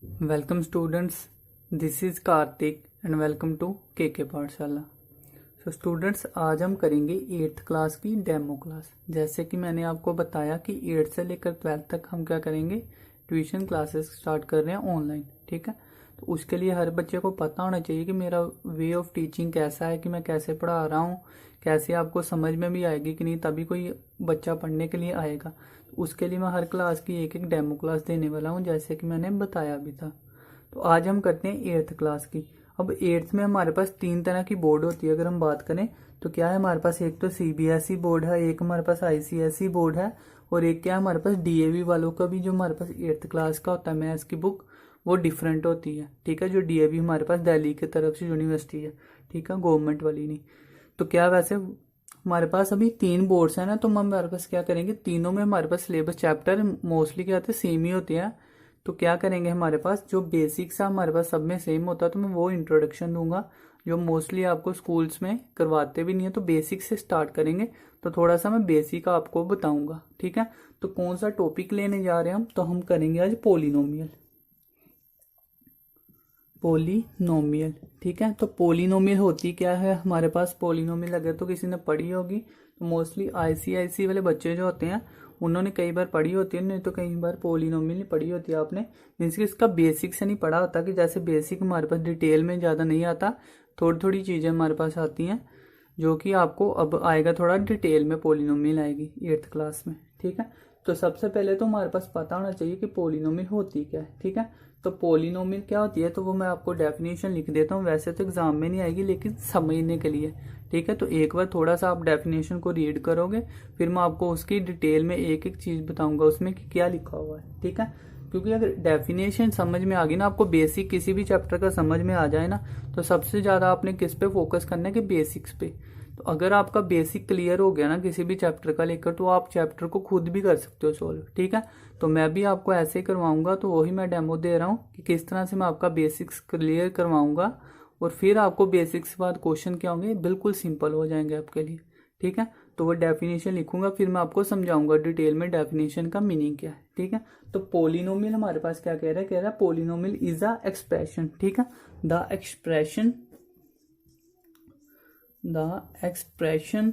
Welcome students, this is Kartik and welcome to K Pathshala. So students, आज हम करेंगे 8th class की डेमो क्लास। जैसे कि मैंने आपको बताया कि 8th से लेकर 12th तक हम क्या करेंगे, ट्यूशन क्लासेस स्टार्ट कर रहे हैं ऑनलाइन। ठीक है, तो उसके लिए हर बच्चे को पता होना चाहिए कि मेरा वे ऑफ टीचिंग कैसा है, कि मैं कैसे पढ़ा रहा हूँ, कैसे आपको समझ में भी आएगी कि नहीं, तभी कोई बच्चा पढ़ने के लिए आएगा। उसके लिए मैं हर क्लास की एक एक डेमो क्लास देने वाला हूँ, जैसे कि मैंने बताया भी था। तो आज हम करते हैं 8th क्लास की। अब 8th में हमारे पास 3 तरह की बोर्ड होती है। अगर हम बात करें तो क्या है, हमारे पास एक तो सीबीएसई बोर्ड है, एक हमारे पास आईसीएसई बोर्ड है, और एक क्या है हमारे पास डीएवी वालों का भी, जो हमारे पास 8th क्लास का होता है मैथ्स की बुक, वो डिफरेंट होती है। ठीक है, जो डीएवी हमारे पास दिल्ली की तरफ से यूनिवर्सिटी है, ठीक है, गवर्नमेंट वाली नहीं। तो क्या वैसे हमारे पास अभी 3 बोर्ड्स हैं ना, तो हम हमारे पास क्या करेंगे, तीनों में हमारे पास सिलेबस चैप्टर मोस्टली क्या होते हैं, सेम ही होते हैं। तो क्या करेंगे, हमारे पास जो बेसिक्स है हमारे पास सब में सेम होता है, तो मैं वो इंट्रोडक्शन दूंगा जो मोस्टली आपको स्कूल्स में करवाते भी नहीं है। तो बेसिक से स्टार्ट करेंगे, तो थोड़ा सा मैं बेसिक आपको बताऊंगा। ठीक है, तो कौन सा टॉपिक लेने जा रहे हैं हम, तो हम करेंगे आज पोलिनोमियल। पोलिनोमियल, ठीक है। तो पोलिनोमियल होती क्या है हमारे पास, पोलिनोमियल अगर तो किसी ने पढ़ी होगी तो मोस्टली आईसीआईसी वाले बच्चे जो होते हैं उन्होंने कई बार पढ़ी होती है, नहीं तो कई बार पोलिनोमियल नहीं पढ़ी होती है आपने। मीन्स कि इसका बेसिक से नहीं पढ़ा होता, कि जैसे बेसिक हमारे पास डिटेल में ज़्यादा नहीं आता, थोड़ी थोड़ी चीज़ें हमारे पास आती हैं, जो कि आपको अब आएगा, थोड़ा डिटेल में पोलिनोमियल आएगी 8th क्लास में। ठीक है, तो सबसे पहले तो हमारे पास पता होना चाहिए कि पोलिनोमियल होती क्या है। ठीक है, तो पोलिनोमियल क्या होती है, तो वो मैं आपको डेफिनेशन लिख देता हूँ। वैसे तो एग्जाम में नहीं आएगी, लेकिन समझने के लिए। ठीक है, तो एक बार थोड़ा सा आप डेफिनेशन को रीड करोगे, फिर मैं आपको उसकी डिटेल में एक एक चीज़ बताऊंगा उसमें कि क्या लिखा हुआ है। ठीक है, क्योंकि अगर डेफिनेशन समझ में आ गई ना, आपको बेसिक किसी भी चैप्टर का समझ में आ जाए ना, तो सबसे ज़्यादा आपने किस पे फोकस करना है, कि बेसिक्स पे। तो अगर आपका बेसिक क्लियर हो गया ना किसी भी चैप्टर का लेकर, तो आप चैप्टर को खुद भी कर सकते हो सॉल्व। ठीक है, तो मैं भी आपको ऐसे ही करवाऊंगा, तो वही मैं डेमो दे रहा हूँ कि किस तरह से मैं आपका बेसिक्स क्लियर करवाऊंगा, और फिर आपको बेसिक्स के बाद क्वेश्चन क्या होंगे, बिल्कुल सिंपल हो जाएंगे आपके लिए। ठीक है, तो वो डेफिनेशन लिखूंगा, फिर मैं आपको समझाऊंगा डिटेल में डेफिनेशन का मीनिंग क्या है। ठीक है, तो पोलिनोमियल हमारे पास क्या कह रहा है पोलिनोमियल इज अ एक्सप्रेशन। ठीक है, द एक्सप्रेशन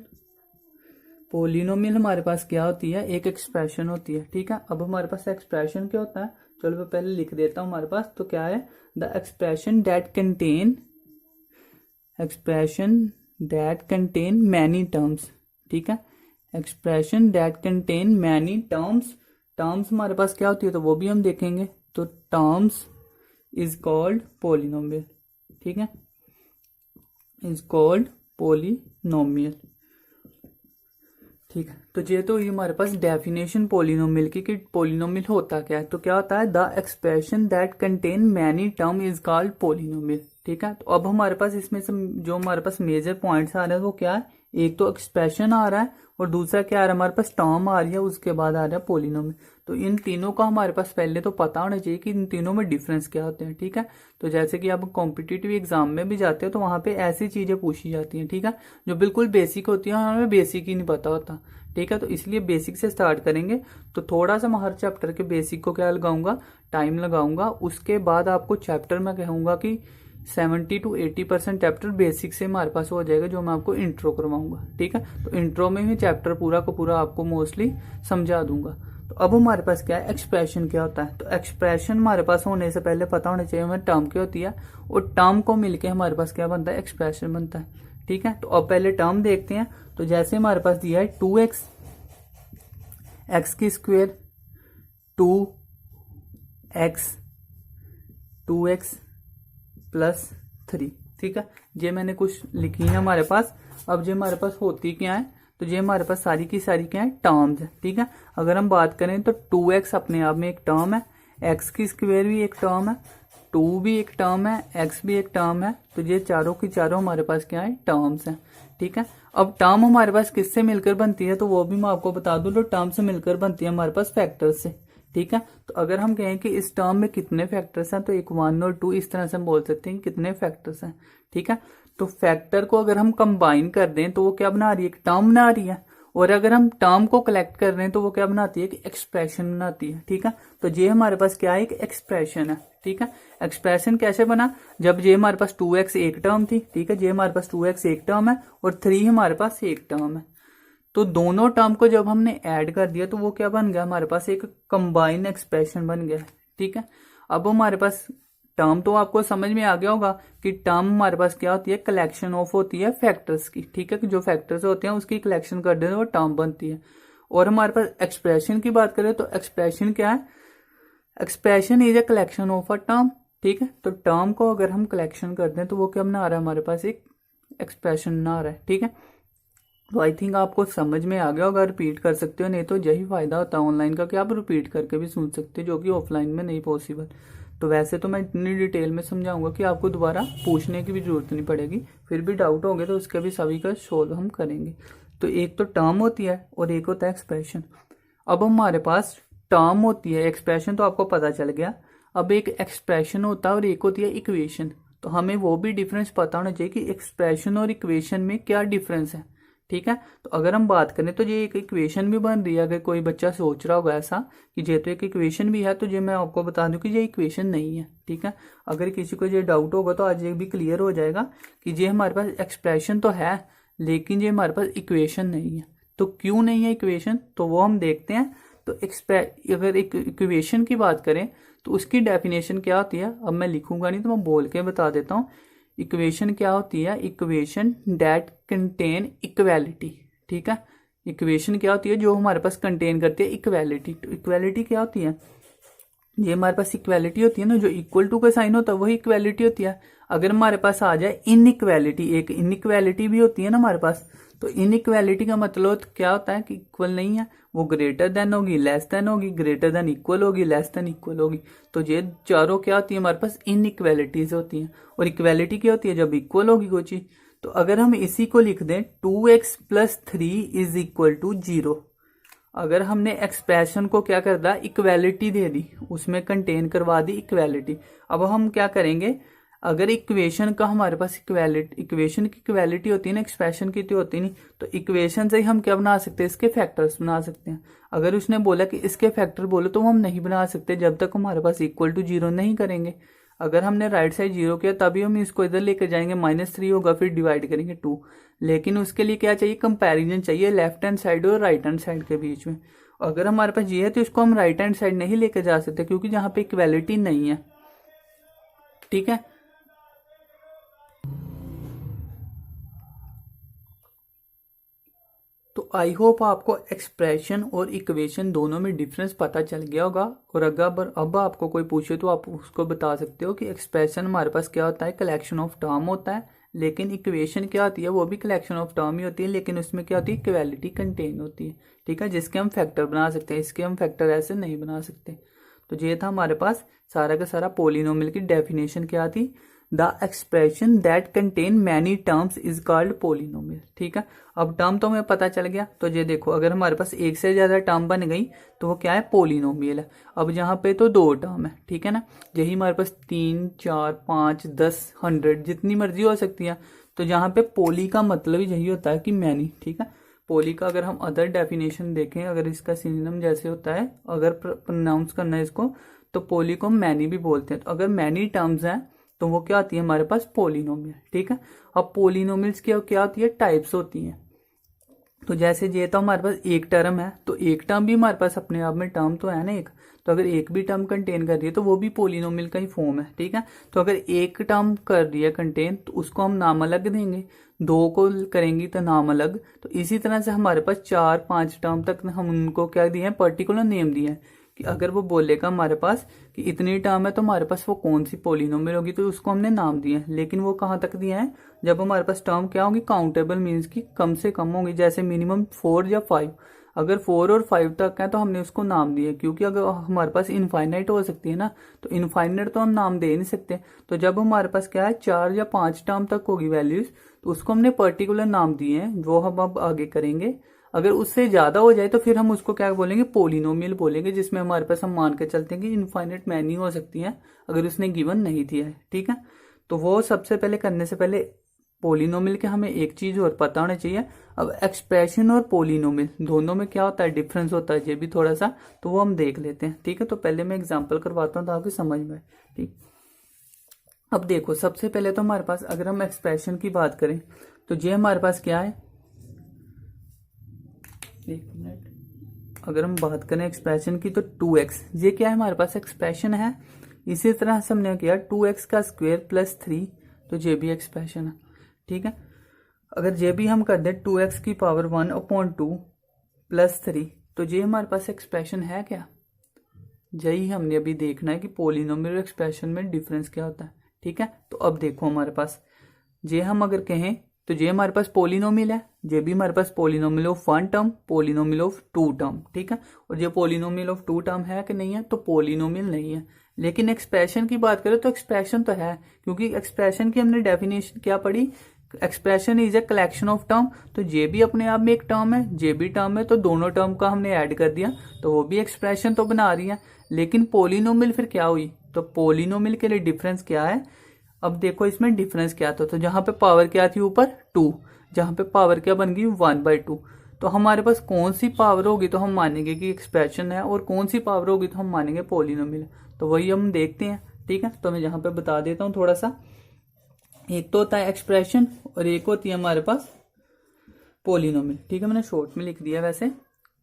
पोलिनोमियल हमारे पास क्या होती है, एक एक्सप्रेशन होती है। ठीक है, अब हमारे पास एक्सप्रेशन क्या होता है, चलो मैं पहले लिख देता हूं हमारे पास। तो क्या है, द एक्सप्रेशन मैनी टर्म्स। ठीक है, expression that contain many terms. Terms हमारे पास क्या होती है, तो वो भी हम देखेंगे। तो टर्म्स इज कॉल्ड पोलिनोमियल। ठीक है, इज कॉल्ड पोलिनोमियल। ठीक है, तो ये तो ये हमारे पास डेफिनेशन पोलिनोमियल की, कि पोलिनोमियल होता क्या है। तो क्या होता है, the expression that contain many term is called polynomial. ठीक है, तो अब हमारे पास इसमें से जो हमारे पास मेजर पॉइंट्स आ रहे हैं वो क्या है, एक तो एक्सप्रेशन आ रहा है, और दूसरा क्या आ रहा है, हमारे पास टर्म आ रही है, उसके बाद आ रहा है पोलिनोमियल। तो इन तीनों का हमारे पास पहले तो पता होना चाहिए कि इन तीनों में डिफरेंस क्या होते हैं। ठीक है, तो जैसे कि आप कॉम्पिटिटिव एग्जाम में भी जाते हो तो वहां पे ऐसी चीजें पूछी जाती हैं। ठीक है, जो बिल्कुल बेसिक होती है, हमें बेसिक ही नहीं पता होता। ठीक है, तो इसलिए बेसिक से स्टार्ट करेंगे। तो थोड़ा सा मैं हर चैप्टर के बेसिक को क्या लगाऊंगा, टाइम लगाऊंगा। उसके बाद आपको चैप्टर में कहूंगा कि 70 to 80% चैप्टर बेसिक से हमारे पास हो जाएगा, जो मैं आपको इंट्रो करवाऊंगा। ठीक है, तो इंट्रो में ही चैप्टर पूरा का पूरा आपको मोस्टली समझा दूंगा। तो अब हमारे पास क्या है, एक्सप्रेशन क्या होता है। तो एक्सप्रेशन हमारे पास होने से पहले पता होना चाहिए हमें टर्म क्या होती है, और टर्म को मिलके हमारे पास क्या बनता है, एक्सप्रेशन बनता है। ठीक है, तो अब पहले टर्म देखते हैं। तो जैसे हमारे पास दिया है 2x, एक्स की स्क्वेयर, 2x, 2x प्लस 3। ठीक है, ये मैंने कुछ लिखी है हमारे पास। अब ये हमारे पास होती क्या है, तो ये हमारे पास सारी की सारी क्या है, टर्म्स है। ठीक है, अगर हम बात करें तो 2x अपने आप में एक टर्म है, x की स्क्वेयर भी एक टर्म है, 2 भी एक टर्म है, x भी एक टर्म है। तो ये चारों की चारों हमारे पास क्या है, टर्म्स हैं। ठीक है, अब टर्म हमारे पास किससे मिलकर बनती है, तो वो भी मैं आपको बता दूं। तो टर्म से मिलकर बनती है हमारे पास फैक्टर्स से। ठीक है, तो अगर हम कहें कि इस टर्म में कितने फैक्टर्स हैं, तो एक 1 और 2 इस तरह से हम बोल सकते हैं कि कितने फैक्टर्स हैं। ठीक है, तो फैक्टर को अगर हम कंबाइन कर दें तो वो क्या बना रही है, एक टर्म बना रही है। और अगर हम टर्म को कलेक्ट कर रहे हैं तो वो क्या बनाती है, कि एक्सप्रेशन बनाती है। ठीक है, तो ये हमारे पास क्या है, एक एक्सप्रेशन है। ठीक है, एक्सप्रेशन कैसे बना, जब ये हमारे पास 2x एक टर्म थी। ठीक है, ये हमारे पास 2x एक टर्म है और 3 हमारे पास एक टर्म है। तो दोनों टर्म को जब हमने ऐड कर दिया तो वो क्या बन गया, हमारे पास एक कंबाइन एक्सप्रेशन बन गया। ठीक है, अब हमारे पास टर्म तो आपको समझ में आ गया होगा कि टर्म हमारे पास क्या होती है, कलेक्शन ऑफ होती है फैक्टर्स की। ठीक है, कि जो फैक्टर्स होते हैं उसकी कलेक्शन कर देते हैं वो टर्म बनती है। और हमारे पास एक्सप्रेशन की बात करें तो एक्सप्रेशन क्या है, expression is a collection of a term. ठीक है, तो टर्म को अगर हम कलेक्शन करते हैं तो वो क्या बना रहा है, हमारे पास एक एक्सप्रेशन बना रहा है। ठीक है, तो आई थिंक आपको समझ में आ गया होगा, रिपीट कर सकते हो, नहीं तो यही फायदा होता है ऑनलाइन का कि आप रिपीट करके भी सुन सकते हो, जो कि ऑफलाइन में नहीं पॉसिबल। तो वैसे तो मैं इतनी डिटेल में समझाऊंगा कि आपको दोबारा पूछने की भी जरूरत नहीं पड़ेगी, फिर भी डाउट होंगे तो उसके भी सभी का सोल्व हम करेंगे। तो एक तो टर्म होती है और एक होता है एक्सप्रेशन। अब हमारे पास टर्म होती है, एक्सप्रेशन तो आपको पता चल गया। अब एक एक्सप्रेशन होता है और एक होती है इक्वेशन। तो हमें वो भी डिफरेंस पता होना चाहिए कि एक्सप्रेशन और इक्वेशन में क्या डिफरेंस है। ठीक है, तो अगर हम बात करें तो ये एक इक्वेशन भी बन रही है। अगर कोई बच्चा सोच रहा होगा ऐसा कि ये तो एक इक्वेशन भी है, तो ये मैं आपको बता दूं कि ये इक्वेशन नहीं है। ठीक है, अगर किसी को ये डाउट होगा तो आज ये भी क्लियर हो जाएगा कि ये हमारे पास एक्सप्रेशन तो है लेकिन ये हमारे पास इक्वेशन नहीं है। तो क्यों नहीं है इक्वेशन, तो वो हम देखते हैं। तो अगर इक्वेशन की बात करें तो उसकी डेफिनेशन क्या होती है, अब मैं लिखूंगा नहीं तो मैं बोल के बता देता हूँ। इक्वेशन क्या होती है, इक्वेशन दैट कंटेन इक्वेलिटी। ठीक है, इक्वेशन क्या होती है, जो हमारे पास कंटेन करती है इक्वेलिटी। तो इक्वेलिटी क्या होती है, ये हमारे पास इक्वेलिटी होती है ना, जो इक्वल टू का साइन होता है वही इक्वेलिटी होती है। अगर हमारे पास आ जाए इनइक्वेलिटी, एक इनइक्वेलिटी भी होती है ना हमारे पास, तो इनइक्वेलिटी का मतलब क्या होता है कि इक्वल नहीं है, वो ग्रेटर देन होगी, लेस देन होगी, ग्रेटर देन इक्वल होगी, लेस देन इक्वल होगी। तो ये चारों क्या होती है, हमारे पास इनइक्वेलिटीज होती हैं। और इक्वेलिटी क्या होती है, जब इक्वल होगी कोई चीज। तो अगर हम इसी को लिख दें 2x + 3 इज इक्वल टू 0, अगर हमने एक्सप्रेशन को क्या कर दिया, इक्वेलिटी दे दी, उसमें कंटेन करवा दी इक्वेलिटी। अब हम क्या करेंगे, अगर इक्वेशन का हमारे पास इक्वेशन की इक्वेलिटी होती है ना, एक्सप्रेशन की तो होती नहीं, तो इक्वेशन से ही हम क्या बना सकते हैं, इसके फैक्टर्स बना सकते हैं। अगर उसने बोला कि इसके फैक्टर बोलो तो हम नहीं बना सकते जब तक हमारे पास इक्वल टू 0 नहीं करेंगे। अगर हमने राइट साइड 0 किया तभी हम इसको इधर लेकर जाएंगे, -3 होगा, फिर डिवाइड करेंगे 2। लेकिन उसके लिए क्या चाहिए, कंपैरिजन चाहिए लेफ्ट हैंड साइड और राइट हैंड साइड के बीच में। अगर हमारे पास ये है तो इसको हम राइट हैंड साइड नहीं लेकर जा सकते क्योंकि जहां पे इक्वेलिटी नहीं है। ठीक है, तो आई होप आपको एक्सप्रेशन और इक्वेशन दोनों में डिफरेंस पता चल गया होगा। और अगर अब आपको कोई पूछे तो आप उसको बता सकते हो कि एक्सप्रेशन हमारे पास क्या होता है, कलेक्शन ऑफ टर्म होता है, लेकिन इक्वेशन क्या होती है, वो भी कलेक्शन ऑफ टर्म ही होती है, लेकिन उसमें क्या होती है, इक्वेलिटी कंटेन होती है। ठीक है, जिसके हम फैक्टर बना सकते हैं, इसके हम फैक्टर ऐसे नहीं बना सकते। तो ये था हमारे पास सारा का सारा पोलिनोमियल की डेफिनेशन क्या थी, the expression that contain many terms is called polynomial. ठीक है, अब टर्म तो हमें पता चल गया। तो ये देखो, अगर हमारे पास एक से ज्यादा टर्म बन गई तो वो क्या है, पोलिनोमियल है। अब यहाँ पे तो 2 टर्म है, ठीक है ना, यही हमारे पास 3, 4, 5, 10, 100 जितनी मर्जी हो सकती है। तो यहाँ पे पोली का मतलब यही होता है कि मैनी। ठीक है, पोली का अगर हम अदर डेफिनेशन देखें, अगर इसका सिनोनिम जैसे होता है, अगर प्रोनाउंस करना है इसको, तो पोली को मैनी भी बोलते हैं। तो अगर मैनी टर्म्स हैं तो वो क्या आती है हमारे पास, पोलिनोमियल। ठीक है, अब पोलिनोमियल्स की क्या होती है, टाइप्स होती हैं। तो जैसे ये तो हमारे पास एक टर्म है, तो एक टर्म भी हमारे पास अपने आप में टर्म तो है ना एक, तो अगर एक भी टर्म कंटेन कर रही है तो वो भी पोलिनोमियल का ही फॉर्म है। ठीक है, तो अगर एक टर्म कर रही है कंटेन तो उसको हम नाम अलग देंगे, 2 को करेंगी तो नाम अलग। तो इसी तरह से हमारे पास 4, 5 टर्म तक हम उनको क्या दिए हैं, पर्टिकुलर नेम दिए हैं कि अगर वो बोलेगा हमारे पास कि इतनी टर्म है तो हमारे पास वो कौन सी पोलिनोमियल होगी, तो उसको हमने नाम दिए हैं। लेकिन वो कहाँ तक दिए हैं, जब हमारे पास टर्म क्या होगी, काउंटेबल मीन्स की कम से कम होगी, जैसे मिनिमम 4 या 5। अगर 4 और 5 तक है तो हमने उसको नाम दिया, क्योंकि अगर हमारे पास इनफाइनाइट हो सकती है ना, तो इनफाइनाइट तो हम नाम दे नहीं सकते। तो जब हमारे पास क्या है, 4 या 5 टर्म तक होगी वैल्यूज, तो उसको हमने पर्टिकुलर नाम दिए हैं, वो हम अब आगे करेंगे। अगर उससे ज्यादा हो जाए तो फिर हम उसको क्या बोलेंगे, पोलिनोमियल बोलेंगे, जिसमें हमारे पास हम मान के चलते हैं कि इनफाइनाइट मैनी हो सकती है अगर उसने गिवन नहीं दिया है। ठीक है, तो वो सबसे पहले करने से पहले पोलिनोमियल के हमें एक चीज और पता होना चाहिए। अब एक्सप्रेशन और पोलिनोमियल दोनों में क्या होता है, डिफरेंस होता है, ये भी थोड़ा सा तो वो हम देख लेते हैं। ठीक है, तो पहले मैं एग्जांपल करवाता हूँ तो आपकी समझ में आए। ठीक, अब देखो सबसे पहले तो हमारे पास अगर हम एक्सप्रेशन की बात करें तो ये हमारे पास क्या है, एक मिनट, अगर हम बात करें एक्सप्रेशन की तो 2x, ये क्या है हमारे पास एक्सप्रेशन है। इसी तरह से हमने किया 2x का स्क्वायर प्लस 3, तो ये भी एक्सप्रेशन है। ठीक है, अगर ये भी हम कर दें 2x की पावर 1/2 प्लस 3, तो ये हमारे पास एक्सप्रेशन है क्या। यही हमने अभी देखना है कि पोलिनोमियल एक्सप्रेशन में डिफरेंस क्या होता है। ठीक है, तो अब देखो हमारे पास ये हम अगर कहें तो ये हमारे पास पोलिनोमियल है, ये भी हमारे पास polynomial of 1 term, polynomial of 2 term. ठीक है, और ये पोलिनोमियल ऑफ 2 टर्म है कि नहीं है, तो पोलिनोमियल नहीं है। लेकिन एक्सप्रेशन की बात करें तो एक्सप्रेशन तो है, क्योंकि एक्सप्रेशन की हमने डेफिनेशन क्या पढ़ी, expression is a collection of term. तो ये भी अपने आप में एक टर्म है, ये भी टर्म है, तो दोनों टर्म का हमने ऐड कर दिया तो वो भी एक्सप्रेशन तो बना रही है। लेकिन पोलिनोमियल फिर क्या हुई, तो पोलिनोमियल के लिए डिफरेंस क्या है। अब देखो इसमें डिफरेंस क्या था, तो जहां पे पावर क्या थी ऊपर 2, जहां पे पावर क्या बन गई 1/2, तो हमारे पास कौन सी पावर होगी तो हम मानेंगे कि एक्सप्रेशन है, और कौन सी पावर होगी तो हम मानेंगे पोलिनोमियल। तो वही हम देखते हैं। ठीक है, तो मैं यहाँ पे बता देता हूँ थोड़ा सा। एक तो होता है एक्सप्रेशन और एक होती है हमारे पास पोलिनोमियल। ठीक है, मैंने शॉर्ट में लिख दिया वैसे।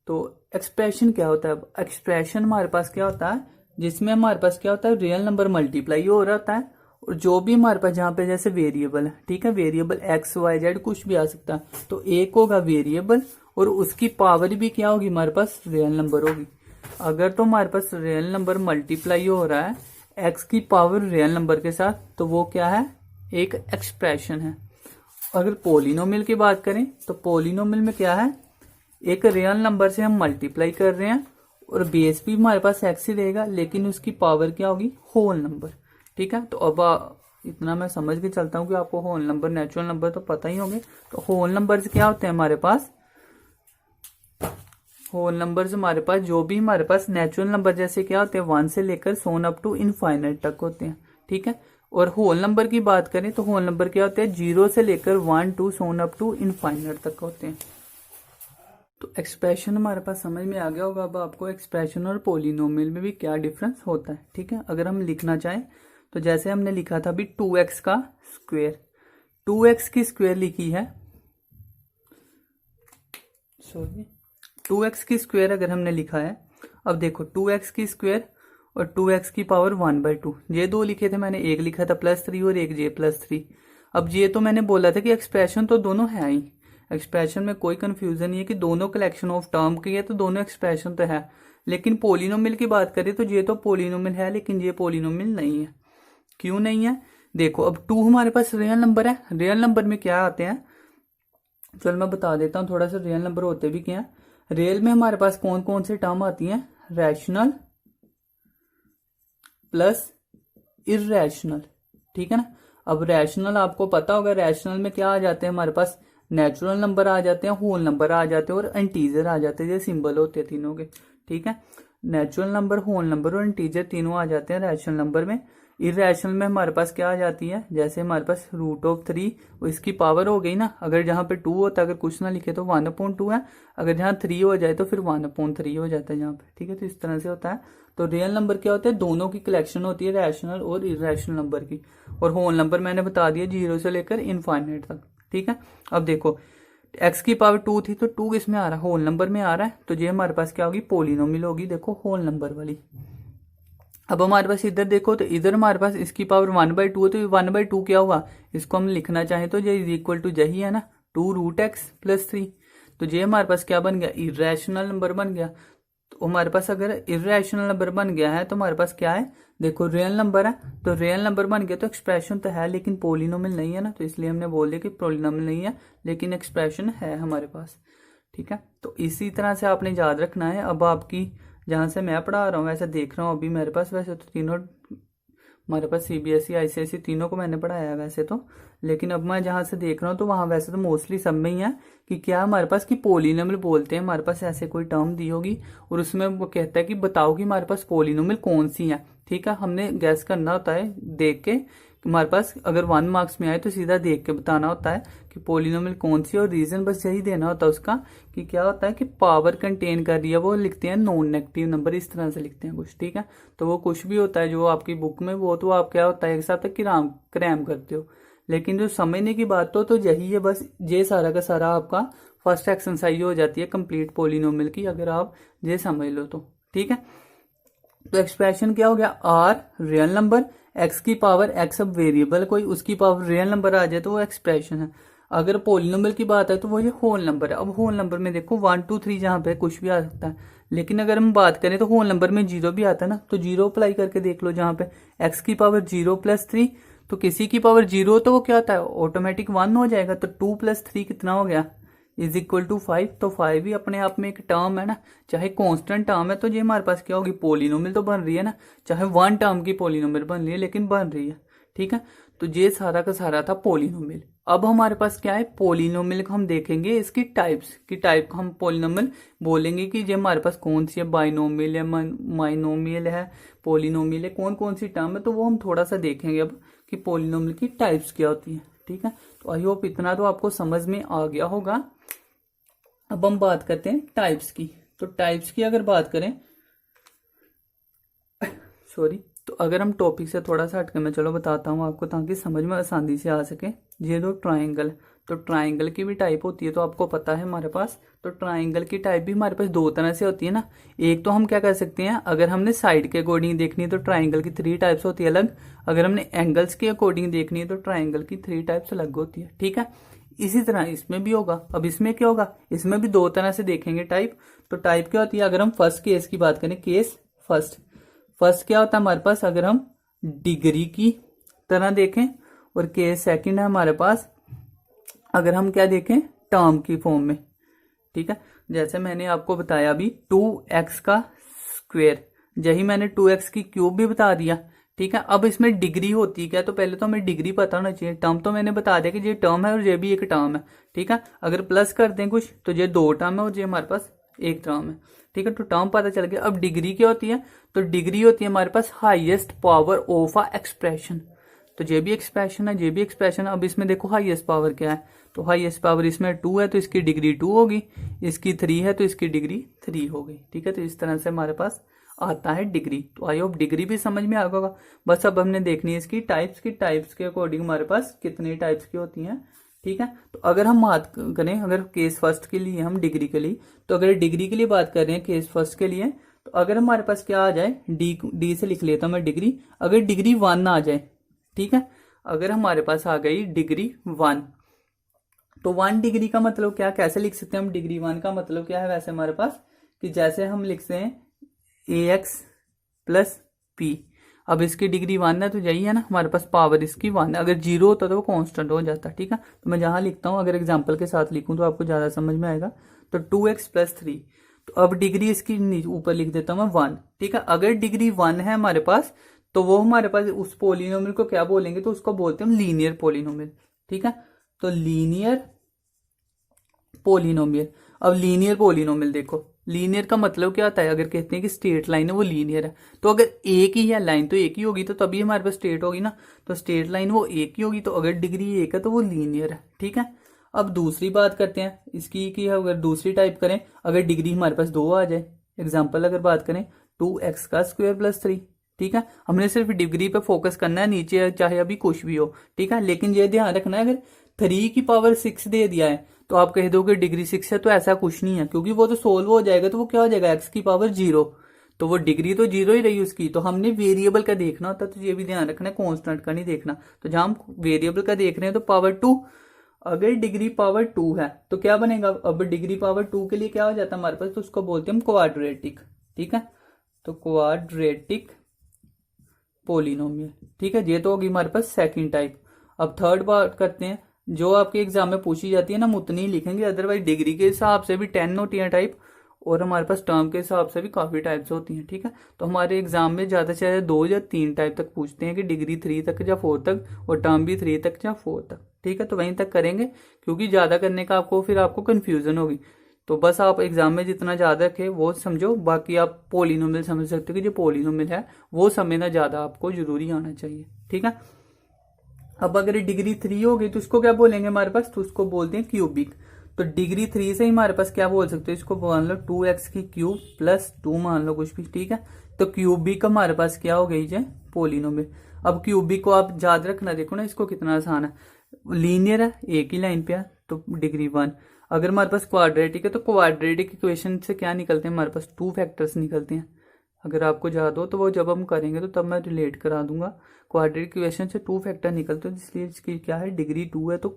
तो एक्सप्रेशन क्या होता है, अब एक्सप्रेशन हमारे पास क्या होता है, जिसमें हमारे पास क्या होता है, रियल नंबर मल्टीप्लाई हो रहा होता है, और जो भी हमारे पास जहाँ पे जैसे वेरिएबल है, ठीक है, वेरिएबल एक्स वाई जेड कुछ भी आ सकता है, तो एक होगा वेरिएबल और उसकी पावर भी क्या होगी हमारे पास रियल नंबर होगी। अगर तो हमारे पास रियल नंबर मल्टीप्लाई हो रहा है एक्स की पावर रियल नंबर के साथ, तो वो क्या है, एक एक्सप्रेशन है। अगर पोलिनोमियल की बात करें तो पोलिनोमियल में क्या है, एक रियल नंबर से हम मल्टीप्लाई कर रहे हैं और बेस भी हमारे पास एक्स ही रहेगा, लेकिन उसकी पावर क्या होगी, होल नंबर। ठीक है, तो अब इतना मैं समझ के चलता हूँ कि आपको होल नंबर नेचुरल नंबर तो पता ही होंगे। तो होल नंबर क्या होते हैं हमारे पास, होल नंबर्स हमारे पास जो भी हमारे पास नेचुरल नंबर जैसे क्या होते हैं 1 से लेकर सोन अप टू इनफाइनाइट तक होते हैं। ठीक है, और होल नंबर की बात करें तो होल नंबर क्या होते हैं 0 से लेकर 1 to so on up to infinite तक होते हैं। तो एक्सप्रेशन हमारे पास समझ में आ गया होगा। अब आपको एक्सप्रेशन और पोलिनोमियल में भी क्या डिफरेंस होता है। ठीक है, अगर हम लिखना चाहें तो जैसे हमने लिखा था अभी 2x का स्क्वायर, 2x की स्क्वायर लिखी है, सॉरी 2x की स्क्वायर अगर हमने लिखा है, अब देखो 2x की स्क्वायर और 2x की पावर 1/2, ये दो लिखे थे मैंने, एक लिखा था +3 और एक j+3। अब ये तो मैंने बोला था कि एक्सप्रेशन तो दोनों है ही, एक्सप्रेशन में कोई कंफ्यूजन नहीं है कि दोनों कलेक्शन ऑफ टर्म की है तो दोनों एक्सप्रेशन तो है। लेकिन पोलिनोमियल की बात करें तो ये तो पोलिनोमियल है, लेकिन ये पोलिनोमियल नहीं है। क्यों नहीं है, देखो अब 2 हमारे पास रियल नंबर है, रियल नंबर में क्या आते हैं, चलो मैं बता देता हूँ थोड़ा सा रियल नंबर होते भी क्या है। रियल में हमारे पास कौन कौन से टर्म आती हैं, रैशनल प्लस इर्रेशनल। ठीक है ना, अब रैशनल आपको पता होगा, रैशनल में क्या आ जाते हैं हमारे पास, नेचुरल नंबर आ जाते हैं, होल नंबर आ जाते हैं और इंटीजर आ जाते हैं, ये सिंबल होते हैं तीनों के। ठीक है, नेचुरल नंबर, होल नंबर और इंटीजर तीनों आ जाते हैं रैशनल नंबर में। इरेशनल में हमारे पास क्या आ जाती है, जैसे हमारे पास √3 इसकी पावर हो गई ना, अगर जहां पे 2 होता है, अगर कुछ ना लिखे तो 1/2 है, अगर जहां 3 हो जाए तो फिर 1/3 हो जाता है जहां पे। ठीक है, तो इस तरह से होता है। तो रियल नंबर क्या होते हैं, दोनों की कलेक्शन होती है, रैशनल और इरेशनल नंबर की। और होल नंबर मैंने बता दिया 0 से लेकर इनफाइनाइट तक। ठीक है, अब देखो x की पावर 2 थी तो 2 किस में आ रहा है, होल नंबर में आ रहा है, तो ये हमारे पास क्या होगी, पोलिनोमियल होगी, देखो होल नंबर वाली। अब हमारे पास इधर देखो तो इधर हमारे पास इसकी पावर 1/2 है, तो 1/2 क्या हुआ, इसको हम लिखना चाहें तो ये इज इक्वल टू यही है ना, 2√x + 3। तो ये हमारे पास क्या बन गया, इरेशनल नंबर बन गया। तो हमारे पास अगर इरेशनल नंबर बन गया है तो हमारे पास क्या है, देखो रियल नंबर है, तो रियल नंबर बन गया तो एक्सप्रेशन तो है, लेकिन पोलिनोमियल नहीं है ना, तो इसलिए हमने बोल दिया कि पोलिनोमियल नहीं है लेकिन एक्सप्रेशन है हमारे पास। ठीक है, तो इसी तरह से आपने याद रखना है। अब आपकी जहां से मैं पढ़ा रहा हूँ वैसे देख रहा हूँ अभी मेरे पास, वैसे तो तीनों हमारे पास CBSE ICSE तीनों को मैंने पढ़ाया है वैसे तो, लेकिन अब मैं जहां से देख रहा हूँ तो वहां वैसे तो मोस्टली सब में ही है कि क्या हमारे पास कि पोलिनोमियल बोलते हैं, हमारे पास ऐसे कोई टर्म दी होगी और उसमें वो कहता है कि बताओ कि हमारे पास पोलिनोमियल कौन सी है। ठीक है, हमने गैस करना होता है देख के हमारे पास अगर 1 मार्क्स में आए तो सीधा देख के बताना होता है कि पोलिनोमियल कौन सी, और रीजन बस यही देना होता है उसका कि क्या होता है कि पावर कंटेन कर रही है, वो लिखते हैं नॉन नेगेटिव नंबर, इस तरह से लिखते हैं कुछ, ठीक है। तो वो कुछ भी होता है जो आपकी बुक में, वो तो आप क्या होता है एक साथ क्रैम करते हो, लेकिन जो समझने की बात तो यही है, बस ये सारा का सारा आपका फर्स्ट एक्सरसाइज हो जाती है कंप्लीट पोलिनोमियल की, अगर आप ये समझ लो तो, ठीक है। तो एक्सप्रेशन क्या हो गया, आर रियल नंबर, एक्स की पावर, एक्स अब वेरिएबल कोई, उसकी पावर रियल नंबर आ जाए तो वो एक्सप्रेशन है। अगर पोलिनोमियल की बात है तो वो ये होल नंबर है। अब होल नंबर में देखो 1 2 3 जहां पे कुछ भी आ सकता है, लेकिन अगर हम बात करें तो होल नंबर में जीरो भी आता है ना, तो जीरो अप्लाई करके देख लो, जहां पे एक्स की पावर 0 + 3, तो किसी की पावर 0 तो वो क्या होता है ऑटोमेटिक 1 हो जाएगा, तो 2 + 3 कितना हो गया = 5। तो 5 ही अपने आप में एक टर्म है ना, चाहे कांस्टेंट टर्म है तो ये हमारे पास क्या होगी पोलिनोमियल तो बन रही है ना, चाहे 1 टर्म की पोलिनोमियल बन रही है लेकिन बन रही है, ठीक है। तो ये सारा का सारा था पोलिनोमियल। अब हमारे पास क्या है पोलिनोमियल को हम देखेंगे इसकी टाइप्स की, टाइप को हम पोलिनोमियल बोलेंगे कि ये हमारे पास कौन सी है, बाइनोमियल है, माइनोमियल है, पोलिनोमियल है, कौन कौन सी टर्म है, तो वो हम थोड़ा सा देखेंगे अब कि पोलिनोमियल की टाइप्स क्या होती है, ठीक है। तो आई होप इतना तो आपको समझ में आ गया होगा। अब हम बात करते हैं टाइप्स की। तो टाइप्स की अगर बात करें सॉरी, तो अगर हम टॉपिक से थोड़ा सा हटकर मैं चलो बताता हूँ आपको ताकि समझ में आसानी से आ सके। ये दो ट्राइंगल, तो ट्राइंगल की भी टाइप होती है, तो आपको पता है हमारे पास। तो ट्राइंगल की टाइप भी हमारे पास दो तरह से होती है ना। एक तो हम क्या कर सकते हैं, अगर हमने साइड के अकॉर्डिंग देखनी है तो ट्राइंगल की 3 टाइप्स होती है अलग, अगर हमने एंगल्स के अकॉर्डिंग देखनी है तो ट्राइंगल की 3 टाइप्स अलग होती है, ठीक है। इसी तरह इसमें भी होगा। अब इसमें क्या होगा, इसमें भी दो तरह से देखेंगे टाइप। तो टाइप क्या होती है, अगर हम फर्स्ट केस की बात करें, केस फर्स्ट क्या होता है हमारे पास, अगर हम डिग्री की तरह देखें, और केस सेकंड है हमारे पास अगर हम क्या देखें टर्म की फॉर्म में, ठीक है। जैसे मैंने आपको बताया अभी 2x का स्क्वायर, यही मैंने 2x की क्यूब भी बता दिया, ठीक है। अब इसमें डिग्री होती है क्या, तो पहले तो हमें डिग्री पता होना चाहिए। टर्म तो मैंने बता दिया कि ये टर्म है और ये भी एक टर्म है, ठीक है। अगर प्लस कर दें कुछ तो ये 2 टर्म है और ये हमारे पास एक टर्म है, ठीक है। तो टर्म पता चल गया। अब डिग्री क्या होती है, तो डिग्री होती है हमारे पास highest power of a expression. तो ये भी एक्सप्रेशन है, ये भी एक्सप्रेशन है। अब इसमें देखो हाईएस्ट पावर क्या है, तो हाईएस्ट पावर इसमें 2 है तो इसकी डिग्री 2 होगी, इसकी 3 है तो इसकी डिग्री 3 हो गई, ठीक है। तो इस तरह से हमारे पास आता है डिग्री। तो आई होप डिग्री भी समझ में आ गया होगा। बस अब हमने देखनी है इसकी टाइप्स की, टाइप्स के अकॉर्डिंग हमारे पास कितने टाइप्स की होती हैं, ठीक है। तो अगर हम बात करें, अगर केस फर्स्ट के लिए हम डिग्री के लिए, तो अगर डिग्री के लिए बात कर रहे हैं केस फर्स्ट के लिए, तो अगर हमारे पास क्या आ जाए, डी से लिख लेता हूं मैं डिग्री, अगर डिग्री 1 आ जाए, ठीक है। अगर हमारे पास आ गई डिग्री 1, तो 1 डिग्री का मतलब क्या, कैसे लिख सकते हैं हम डिग्री 1 का मतलब क्या है वैसे हमारे पास, कि जैसे हम लिखते हैं ax + p। अब इसकी डिग्री 1 है तो यही है ना हमारे पास, पावर इसकी 1 है। अगर 0 होता तो वो कांस्टेंट हो जाता, ठीक है। तो मैं जहां लिखता हूं, अगर एग्जांपल के साथ लिखूं तो आपको ज्यादा समझ में आएगा। तो 2x + 3, तो अब डिग्री इसकी ऊपर लिख देता हूं मैं 1, ठीक है। अगर डिग्री 1 है हमारे पास तो वो हमारे पास उस पोलिनोमियल को क्या बोलेंगे, तो उसको बोलते हैं हम लीनियर पोलिनोमियल, ठीक है। तो लीनियर पोलिनोमियल। अब लीनियर पोलिनोमियल देखो, लीनियर का मतलब क्या होता है, अगर कहते हैं कि स्ट्रेट लाइन है वो लीनियर है, तो अगर एक ही है लाइन तो एक ही होगी, तो तभी हमारे पास स्ट्रेट होगी ना। तो स्ट्रेट लाइन वो एक ही होगी, तो अगर डिग्री 1 है तो वो लीनियर है, ठीक है। अब दूसरी बात करते हैं इसकी कि अगर दूसरी टाइप करें, अगर डिग्री हमारे पास 2 आ जाए, एग्जाम्पल अगर बात करें 2x का स्क्वायर + 3, ठीक है। हमने सिर्फ डिग्री पे फोकस करना है, नीचे चाहे अभी कुछ भी हो, ठीक है। लेकिन ये ध्यान रखना है, अगर 3 की पावर 6 दे दिया है तो आप कह दो कि डिग्री 6 है, तो ऐसा कुछ नहीं है, क्योंकि वो तो सोल्व हो जाएगा, तो वो क्या हो जाएगा x की पावर 0, तो वो डिग्री तो 0 ही रही उसकी। तो हमने वेरिएबल का देखना होता है, तो ये भी ध्यान रखना है, कॉन्स्टेंट का नहीं देखना। तो जहां हम वेरिएबल का देख रहे हैं तो पावर 2, अगर डिग्री पावर 2 है तो क्या बनेगा, अब डिग्री पावर 2 के लिए क्या हो जाता है हमारे पास, तो उसको बोलते हैं हम क्वाड्रेटिक, ठीक है। तो क्वाड्रेटिक पोलिनोमियल, ठीक है। ये तो होगी हमारे पास सेकंड टाइप। अब थर्ड बात करते हैं, जो आपके एग्जाम में पूछी जाती है ना हम उतनी ही लिखेंगे, अदरवाइज डिग्री के हिसाब से भी 10 होती है टाइप, और हमारे पास टर्म के हिसाब से भी काफी टाइप्स होती हैं, ठीक है। तो हमारे एग्जाम में ज्यादा से ज्यादा 2 या 3 टाइप तक पूछते हैं, कि डिग्री 3 तक या 4 तक, और टर्म भी 3 तक या 4 तक, ठीक है। तो वहीं तक करेंगे, क्योंकि ज्यादा करने का फिर आपको कंफ्यूजन होगी। तो बस आप एग्जाम में जितना ज्यादा रखे वो समझो, बाकी आप पोलिनोमियल समझ सकते हो कि जो पोलिनोमियल है वो समझना ज्यादा आपको जरूरी आना चाहिए, ठीक है। अब अगर डिग्री 3 होगी तो उसको क्या बोलेंगे हमारे पास, तो उसको बोलते हैं क्यूबिक। तो डिग्री 3 से ही हमारे पास क्या बोल सकते हो, इसको मान लो 2x की क्यूब प्लस 2 मान लो कुछ भी, ठीक है। तो क्यूबिक हमारे पास क्या हो गई है, पोलिनोमियल। अब क्यूबिक को आप याद रखना, देखो ना इसको कितना आसान है, लीनियर है, एक ही लाइन पे है, तो डिग्री 1। अगर हमारे पास क्वाड्रेटिक है तो क्वाड्रेटिक इक्वेशन से क्या निकलते हैं हमारे पास, 2 फैक्टर्स निकलते हैं। अगर आपको याद हो तो वो जब हम करेंगे तो तब मैं रिलेट करा दूंगा। क्वाड्रेटिक इक्वेशन से 2 फैक्टर निकलते हैं, इसलिए इसकी क्या है, डिग्री 2 है तो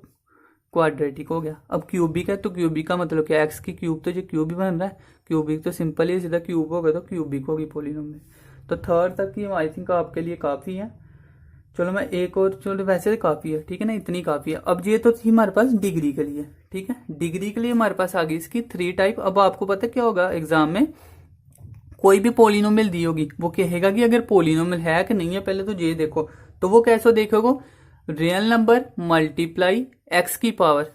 क्वाड्रेटिक हो गया। अब क्यूबिक है तो क्यूबिक का मतलब क्या, एक्स की क्यूब, तो जो क्यूब ही बन रहा है, क्यूबिक तो सिंपल ही सीधा क्यूब होगा तो क्यूबिक होगी पोलिनोमियल। तो थर्ड तक की आई थिंक आपके लिए काफ़ी है। चलो मैं एक और, चलो वैसे तो काफ़ी है, ठीक है ना, इतनी काफ़ी है। अब ये तो थी हमारे पास डिग्री के लिए, ठीक है। डिग्री के लिए हमारे पास आ गई इसकी 3 टाइप। अब आपको पता क्या होगा, एग्जाम में कोई भी पोलिनोमियल दी होगी वो कहेगा कि अगर पोलिनोमियल है कि नहीं है, पहले तो ये देखो। तो वो कैसे देखोगे, रियल नंबर मल्टीप्लाई एक्स की power,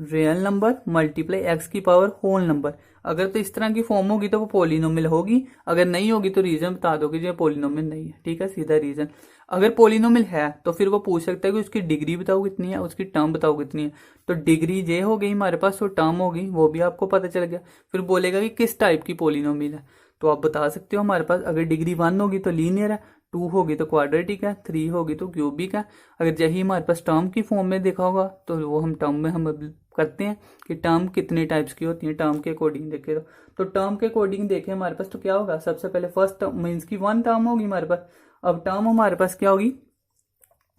real number multiply x की पावर होल नंबर। अगर तो इस तरह की फॉर्म होगी तो वो पोलिनोमियल होगी, अगर नहीं होगी तो रीजन बता दोगे जो पोलिनोमियल नहीं है, ठीक है, सीधा रीजन। अगर पोलिनोमियल है तो फिर वो पूछ सकता है कि उसकी डिग्री बताओ कितनी है, उसकी टर्म बताओ कितनी है। तो डिग्री जे हो गई हमारे पास, तो टर्म होगी वो भी आपको पता चल गया। फिर बोलेगा कि किस टाइप की पोलिनोमियल है, तो आप बता सकते हो हमारे पास अगर डिग्री 1 होगी तो लीनियर है, 2 होगी तो क्वाड्रेटिक है, 3 होगी तो क्यूबिक है। अगर यही हमारे पास टर्म की फॉर्म में देखा होगा तो वो हम टर्म में हम करते हैं कि टर्म कितने टाइप्स की होती है, टर्म के अकॉर्डिंग देखे तो टर्म के अकॉर्डिंग देखे हमारे पास तो क्या होगा, सबसे पहले फर्स्ट टर्म मीन्स की 1 टर्म होगी हमारे पास। अब टर्म हमारे पास क्या होगी,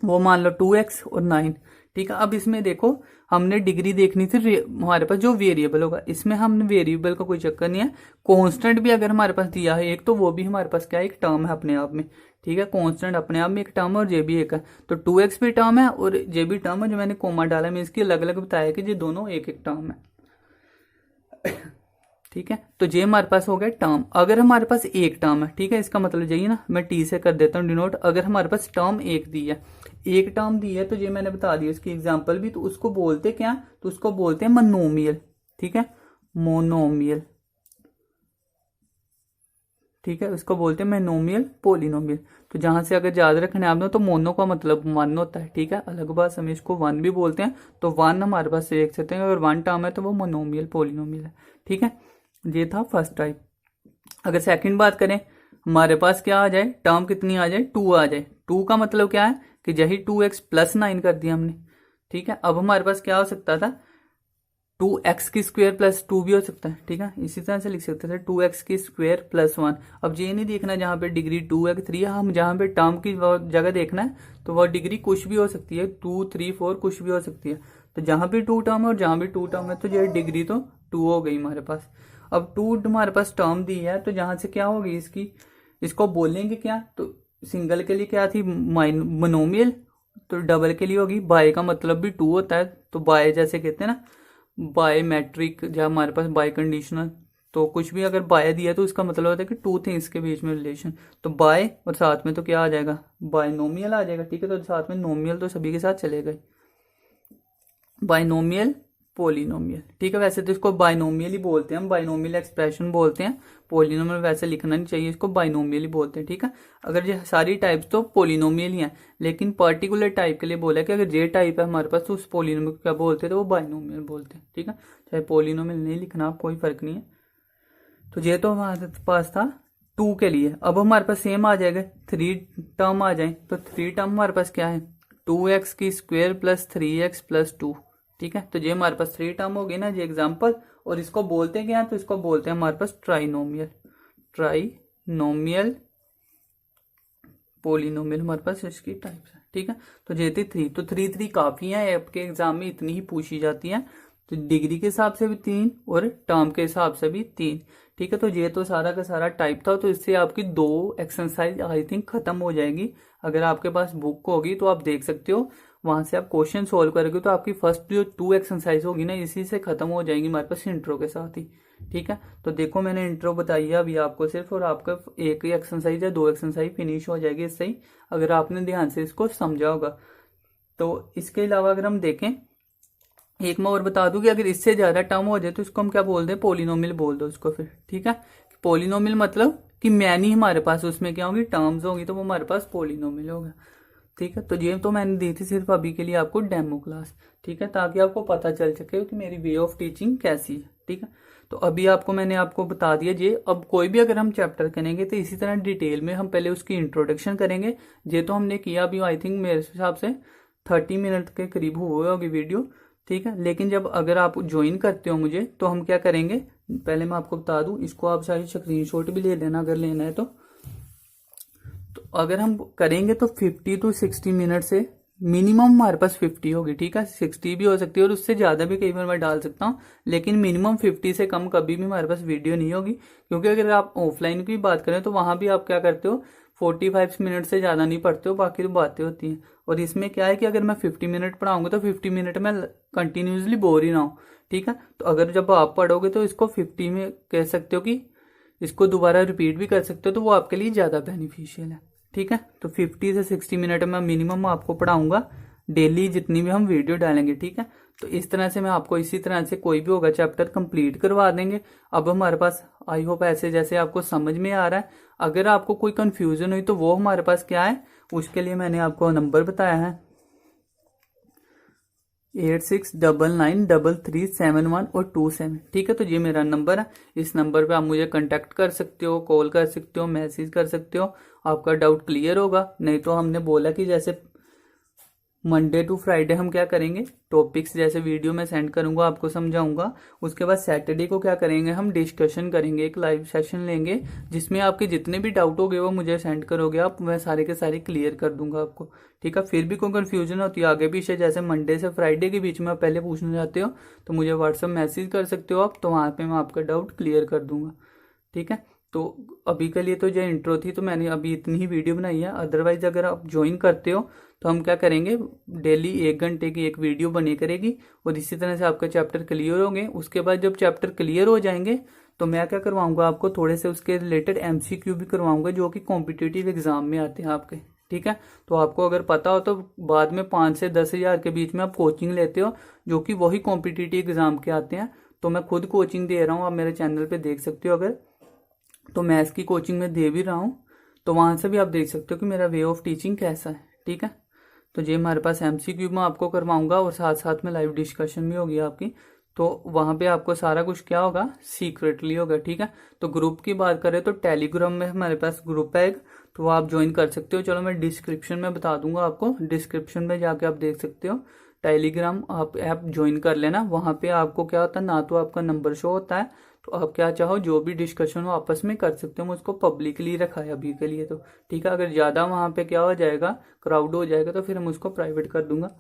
वो मान लो 2x और 9, ठीक है। अब इसमें देखो हमने डिग्री देखनी थी हमारे पास जो वेरिएबल होगा, इसमें हमने वेरिएबल का कोई चक्कर नहीं है। कांस्टेंट भी अगर हमारे पास दिया है एक, तो वो भी हमारे पास क्या है, एक टर्म है अपने आप में, ठीक है। कांस्टेंट अपने आप में एक टर्म है और जे भी एक है, तो 2x भी टर्म है और जे भी टर्म है। जो मैंने कोमा डाला मैं इसकी अलग अलग बताया कि ये दोनों एक एक टर्म है, ठीक है। तो ये हमारे पास हो गया टर्म। अगर हमारे पास एक टर्म है, ठीक है, इसका मतलब यही ना, मैं टी से कर देता हूँ डिनोट। अगर हमारे पास टर्म एक दी है, एक टर्म दी है, तो ये मैंने बता दिया उसकी एग्जांपल भी, तो उसको बोलते क्या, तो उसको बोलते हैं मोनोमियल, ठीक है, मोनोमियल, ठीक है, उसको बोलते हैं मोनोमियल पोलिनोमियल। तो जहां से अगर याद रखना है आपने, तो मोनो का मतलब 1 होता है, ठीक है, अलग बात हम इसको 1 भी बोलते हैं। तो 1 हमारे पास देख सकते हैं, अगर 1 टर्म है तो वो मोनोमियल पोलिनोमियल है, ठीक है। ये था फर्स्ट टाइप। अगर सेकंड बात करें, हमारे पास क्या आ जाए, टर्म कितनी आ जाए, 2 आ जाए। 2 का मतलब क्या है कि यही 2x प्लस 9 कर दिया हमने, ठीक है। अब हमारे पास क्या हो सकता था, 2x की स्क्वायर प्लस 2 भी हो सकता है, ठीक है, इसी तरह से लिख सकते थे 2x की स्क्वायर प्लस 1। अब ये नहीं देखना जहां पे डिग्री 2 है 3 है, हम जहां पे टर्म की जगह देखना है, तो वह डिग्री कुछ भी हो सकती है, 2 3 4 कुछ भी हो सकती है। तो जहां भी 2 टर्म है और जहां भी 2 टर्म है, तो ये डिग्री तो 2 हो गई हमारे पास। अब 2 हमारे पास टर्म दी है, तो जहां से क्या होगी इसकी, इसको बोलेंगे क्या, तो सिंगल के लिए क्या थी, मोनोमियल, तो डबल के लिए होगी बाय का मतलब भी 2 होता है। तो बाय जैसे कहते हैं ना, बाय मैट्रिक, जहाँ हमारे पास बाय कंडीशनल, तो कुछ भी अगर बाय दिया तो इसका मतलब होता है कि 2 थिंग्स के बीच में रिलेशन। तो बाय और साथ में तो क्या आ जाएगा, बायनोमियल आ जाएगा, ठीक है। तो साथ में नोमियल तो सभी के साथ चलेगा, बायनोमियल पोलिनोमियल, ठीक है। वैसे तो इसको बायनोमियल ही बोलते हैं हम, बायनोमियल एक्सप्रेशन बोलते हैं, पोलिनोमियल वैसे लिखना नहीं चाहिए, इसको बायनोमियल ही बोलते हैं, ठीक है। अगर ये सारी टाइप्स तो पोलिनोमियल ही हैं, लेकिन पर्टिकुलर टाइप के लिए बोला है कि अगर ये टाइप है हमारे पास तो उस पोलिनोमियल को क्या बोलते हैं, तो वो बायनोमियल बोलते हैं, ठीक है। चाहे पोलिनोमियल नहीं लिखना, कोई फर्क नहीं है। तो ये तो हमारे पास था 2 के लिए। अब हमारे पास सेम आ जाएगा, 3 टर्म आ जाए, तो 3 टर्म हमारे पास क्या है, 2x की स्क्वायर प्लस 3x प्लस 2, ठीक है। तो ये हमारे पास 3 टर्म हो गई ना, ये एग्जाम्पल। और इसको बोलते हैं क्या, तो इसको बोलते हैं हमारे पास ट्राइनोमियल, ट्राइनोमियल पोलिनोमियल हमारे पास इसकी टाइप्स है, ठीक है। तो ये थी 3, तो 3 काफी है, आपके एग्जाम में इतनी ही पूछी जाती है। तो डिग्री के हिसाब से भी 3 और टर्म के हिसाब से भी 3, ठीक है। तो ये तो सारा का सारा टाइप था। तो इससे आपकी 2 एक्सरसाइज आई थिंक खत्म हो जाएगी। अगर आपके पास बुक होगी तो आप देख सकते हो, वहां से आप क्वेश्चन सोल्व करोगे तो आपकी फर्स्ट जो 2 एक्सरसाइज होगी ना, इसी से खत्म हो जाएंगी हमारे पास इंट्रो के साथ ही, ठीक है। तो देखो मैंने इंट्रो बताई है अभी आपको सिर्फ, और आपका एक ही एक्सरसाइज या 2 एक्सरसाइज फिनिश हो जाएगी इससे ही, अगर आपने ध्यान से इसको समझा होगा। तो इसके अलावा अगर हम देखें, एक मैं और बता दूं कि अगर इससे ज्यादा टर्म हो जाए तो इसको हम क्या बोल दें, पोलिनोमियल बोल दो उसको फिर, ठीक है। पोलिनोमियल मतलब कि मैनी हमारे पास उसमें क्या होगी, टर्म्स होगी, तो वो हमारे पास पोलिनोमियल होगा। ठीक है। तो ये तो मैंने दी थी सिर्फ अभी के लिए आपको डेमो क्लास, ठीक है, ताकि आपको पता चल सके कि मेरी वे ऑफ टीचिंग कैसी है, ठीक है। तो अभी मैंने आपको बता दिया ये। अब कोई भी अगर हम चैप्टर करेंगे तो इसी तरह डिटेल में हम पहले उसकी इंट्रोडक्शन करेंगे। ये तो हमने किया अभी, आई थिंक मेरे हिसाब से 30 मिनट के करीब हुए होगी वीडियो, ठीक है। लेकिन जब अगर आप ज्वाइन करते हो मुझे, तो हम क्या करेंगे, पहले मैं आपको बता दूं, इसको आप शायद स्क्रीनशॉट भी ले लेना अगर लेना है तो अगर हम करेंगे तो 50 to 60 मिनट से मिनिमम हमारे पास 50 होगी, ठीक है। 60 भी हो सकती है और उससे ज्यादा भी कई बार मैं डाल सकता हूँ, लेकिन मिनिमम 50 से कम कभी भी हमारे पास वीडियो नहीं होगी। क्योंकि अगर आप ऑफलाइन की बात करें तो वहां भी आप क्या करते हो, 45 मिनट से ज्यादा नहीं पढ़ते हो, बाकी तो बातें होती हैं। और इसमें क्या है कि अगर मैं 50 मिनट पढ़ाऊंगा तो 50 मिनट में कंटिन्यूसली बोर ही ना हो, ठीक है। तो अगर जब आप पढ़ोगे तो इसको 50 में कह सकते हो कि इसको दोबारा रिपीट भी कर सकते हो, तो वो आपके लिए ज्यादा बेनिफिशियल है, ठीक है। तो 50 से 60 मिनट में मिनिमम आपको पढ़ाऊंगा डेली, जितनी भी हम वीडियो डालेंगे, ठीक है। तो इस तरह से मैं आपको इसी तरह से कोई भी होगा चैप्टर कंप्लीट करवा देंगे। अब हमारे पास, आई होप ऐसे जैसे आपको समझ में आ रहा है। अगर आपको कोई कंफ्यूजन हुई तो वो हमारे पास क्या है, उसके लिए मैंने आपको नंबर बताया है 86993371 और 27, ठीक है। तो ये मेरा नंबर है, इस नंबर पे आप मुझे कांटेक्ट कर सकते हो, कॉल कर सकते हो, मैसेज कर सकते हो, आपका डाउट क्लियर होगा। नहीं तो हमने बोला कि जैसे मंडे टू फ्राइडे हम क्या करेंगे, टॉपिक्स जैसे वीडियो में सेंड करूंगा, आपको समझाऊंगा। उसके बाद सैटरडे को क्या करेंगे, हम डिस्कशन करेंगे, एक लाइव सेशन लेंगे, जिसमें आपके जितने भी डाउट होंगे वो मुझे सेंड करोगे आप, मैं सारे के सारे क्लियर कर दूंगा आपको, ठीक है। फिर भी कोई कंफ्यूजन होती है आगे पीछे, जैसे मंडे से फ्राइडे के बीच में आप पहले पूछना चाहते हो, तो मुझे व्हाट्सएप मैसेज कर सकते हो आप, तो वहां पे मैं आपका डाउट क्लियर कर दूंगा, ठीक है। तो अभी के लिए तो जो इंट्रो थी, तो मैंने अभी इतनी ही वीडियो बनाई है। अदरवाइज अगर आप ज्वाइन करते हो तो हम क्या करेंगे, डेली 1 घंटे की एक वीडियो बनी करेगी, और इसी तरह से आपका चैप्टर क्लियर होंगे। उसके बाद जब चैप्टर क्लियर हो जाएंगे तो मैं क्या करवाऊंगा आपको, थोड़े से उसके रिलेटेड MCQ भी करवाऊंगा, जो कि कॉम्पिटिटिव एग्जाम में आते हैं आपके, ठीक है। तो आपको अगर पता हो तो बाद में 5 से 10 हजार के बीच में आप कोचिंग लेते हो, जो कि वही कॉम्पिटिटिव एग्जाम के आते हैं। तो मैं खुद कोचिंग दे रहा हूँ, आप मेरे चैनल पे देख सकते हो। अगर तो मैथ्स की कोचिंग में दे भी रहा हूँ, तो वहां से भी आप देख सकते हो कि मेरा वे ऑफ टीचिंग कैसा है, ठीक है। तो ये हमारे पास MCQ में आपको करवाऊंगा, और साथ साथ में लाइव डिस्कशन भी होगी आपकी। तो वहां पे आपको सारा कुछ क्या होगा, सीक्रेटली होगा, ठीक है। तो ग्रुप की बात करें तो टेलीग्राम में हमारे पास ग्रुप है एक, तो वो आप ज्वाइन कर सकते हो। चलो मैं डिस्क्रिप्शन में बता दूंगा आपको, डिस्क्रिप्शन में जाके आप देख सकते हो। टेलीग्राम आप ऐप ज्वाइन कर लेना। वहां पे आपको क्या होता है, ना तो आपका नंबर शो होता है, तो आप क्या चाहो जो भी डिस्कशन हो आपस में कर सकते हो। मैं उसको पब्लिकली रखा है अभी के लिए, तो ठीक है। अगर ज्यादा वहां पे क्या हो जाएगा, क्राउड हो जाएगा, तो फिर हम उसको प्राइवेट कर दूंगा।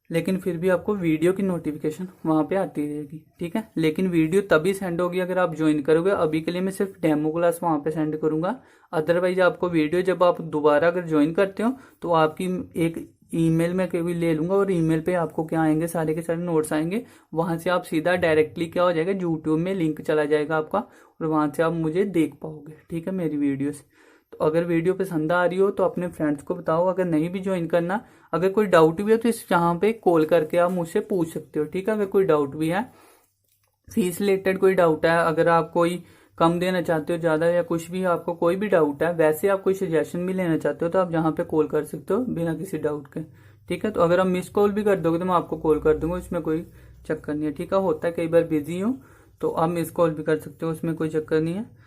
लेकिन फिर भी आपको वीडियो की नोटिफिकेशन वहां पे आती रहेगी, ठीक है। लेकिन वीडियो तभी सेंड होगी अगर आप ज्वाइन करोगे। अभी के लिए मैं सिर्फ डेमो क्लास वहां पे सेंड करूंगा। अदरवाइज आपको वीडियो जब आप दोबारा अगर ज्वाइन करते हो तो आपकी एक ईमेल में कभी ले लूंगा, और ईमेल पे आपको क्या आएंगे, सारे के सारे नोट्स आएंगे। वहां से आप सीधा डायरेक्टली क्या हो जाएगा, यूट्यूब में लिंक चला जाएगा आपका, और वहां से आप मुझे देख पाओगे, ठीक है, मेरी वीडियोस। तो अगर वीडियो पसंद आ रही हो तो अपने फ्रेंड्स को बताओ। अगर नहीं भी ज्वाइन करना, अगर कोई डाउट भी है तो इस यहाँ पे कॉल करके आप मुझसे पूछ सकते हो, ठीक है। अगर कोई डाउट भी है, फीस रिलेटेड कोई डाउट है, अगर आप कोई कम देना चाहते हो ज्यादा, या कुछ भी आपको कोई भी डाउट है, वैसे आप कोई सजेशन भी लेना चाहते हो, तो आप यहाँ पे कॉल कर सकते हो बिना किसी डाउट के, ठीक है। तो अगर आप मिस कॉल भी कर दोगे तो मैं आपको कॉल कर दूंगा, इसमें कोई चक्कर नहीं है, ठीक है। होता है कई बार बिजी हूँ, तो आप मिस कॉल भी कर सकते हो, उसमें कोई चक्कर नहीं है।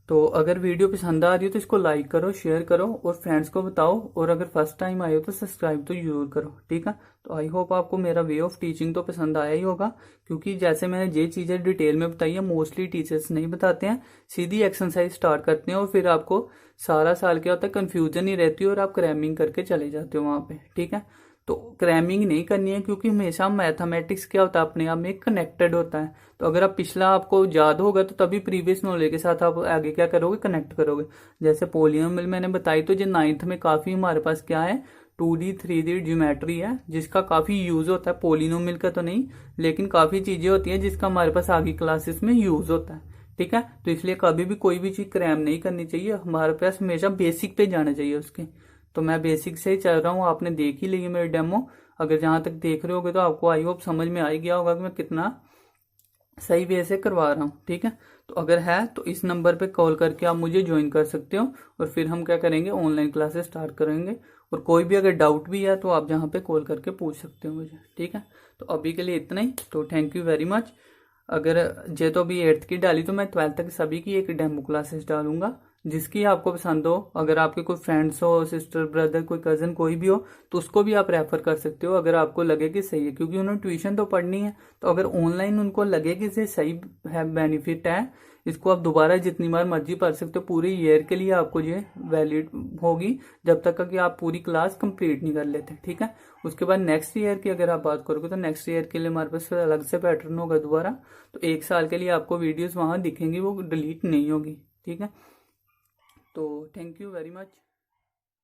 तो अगर वीडियो पसंद आ रही हो तो इसको लाइक करो, शेयर करो, और फ्रेंड्स को बताओ, और अगर फर्स्ट टाइम आए हो तो सब्सक्राइब तो जरूर करो, ठीक है। तो आई होप आपको मेरा वे ऑफ टीचिंग तो पसंद आया ही होगा, क्योंकि जैसे मैंने ये चीजें डिटेल में बताई है, मोस्टली टीचर्स नहीं बताते हैं, सीधी एक्सरसाइज स्टार्ट करते हैं, और फिर आपको सारा साल क्या होता है, कंफ्यूजन ही रहती है, और आप क्रैमिंग करके चले जाते हो वहां पे, ठीक है। तो क्रैमिंग नहीं करनी है, क्योंकि हमेशा मैथमेटिक्स क्या होता है, अपने आप में कनेक्टेड होता है। तो अगर आप पिछला आपको याद होगा तो तभी प्रीवियस नॉलेज के साथ आप आगे क्या करोगे, कनेक्ट करोगे। जैसे पोलिनोमियल मैंने बताई, तो जो 9th में काफी हमारे पास क्या है, 2D 3D ज्योमेट्री है, जिसका काफी यूज होता है। पोलिनोमियल का तो नहीं, लेकिन काफी चीजें होती है जिसका हमारे पास आगे क्लासेस में यूज होता है, ठीक है। तो इसलिए कभी भी कोई भी चीज क्रैम नहीं करनी चाहिए, हमारे पास हमेशा बेसिक पे जाना चाहिए उसके। तो मैं बेसिक से ही चल रहा हूँ, आपने देख ही ली है मेरी डेमो। अगर जहां तक देख रहे होगे तो आपको आई होप समझ में आ ही गया होगा कि मैं कितना सही वे से करवा रहा हूँ, ठीक है। तो अगर है तो इस नंबर पे कॉल करके आप मुझे ज्वाइन कर सकते हो, और फिर हम क्या करेंगे, ऑनलाइन क्लासेस स्टार्ट करेंगे। और कोई भी अगर डाउट भी है तो आप जहाँ पे कॉल करके पूछ सकते हो मुझे, ठीक है। तो अभी के लिए इतना ही, तो थैंक यू वेरी मच। अगर जे तो अभी 8th की डाली तो मैं 12th तक सभी की एक डेमो क्लासेस डालूंगा, जिसकी आपको पसंद हो। अगर आपके कोई फ्रेंड्स हो, सिस्टर ब्रदर, कोई कजन कोई भी हो, तो उसको भी आप रेफर कर सकते हो अगर आपको लगे कि सही है, क्योंकि उन्होंने ट्यूशन तो पढ़नी है। तो अगर ऑनलाइन उनको लगे कि इसे सही है, बेनिफिट है, इसको आप दोबारा जितनी बार मर्जी पढ़ सकते हो, पूरे ईयर के लिए आपको ये वैलिड होगी, जब तक कि आप पूरी क्लास कंप्लीट नहीं कर लेते, ठीक है। उसके बाद नेक्स्ट ईयर की अगर आप बात करोगे तो नेक्स्ट ईयर के लिए हमारे पास फिर अलग से पैटर्न होगा दोबारा। तो 1 साल के लिए आपको वीडियोस वहां दिखेंगी, वो डिलीट नहीं होगी, ठीक है। तो थैंक यू वेरी मच।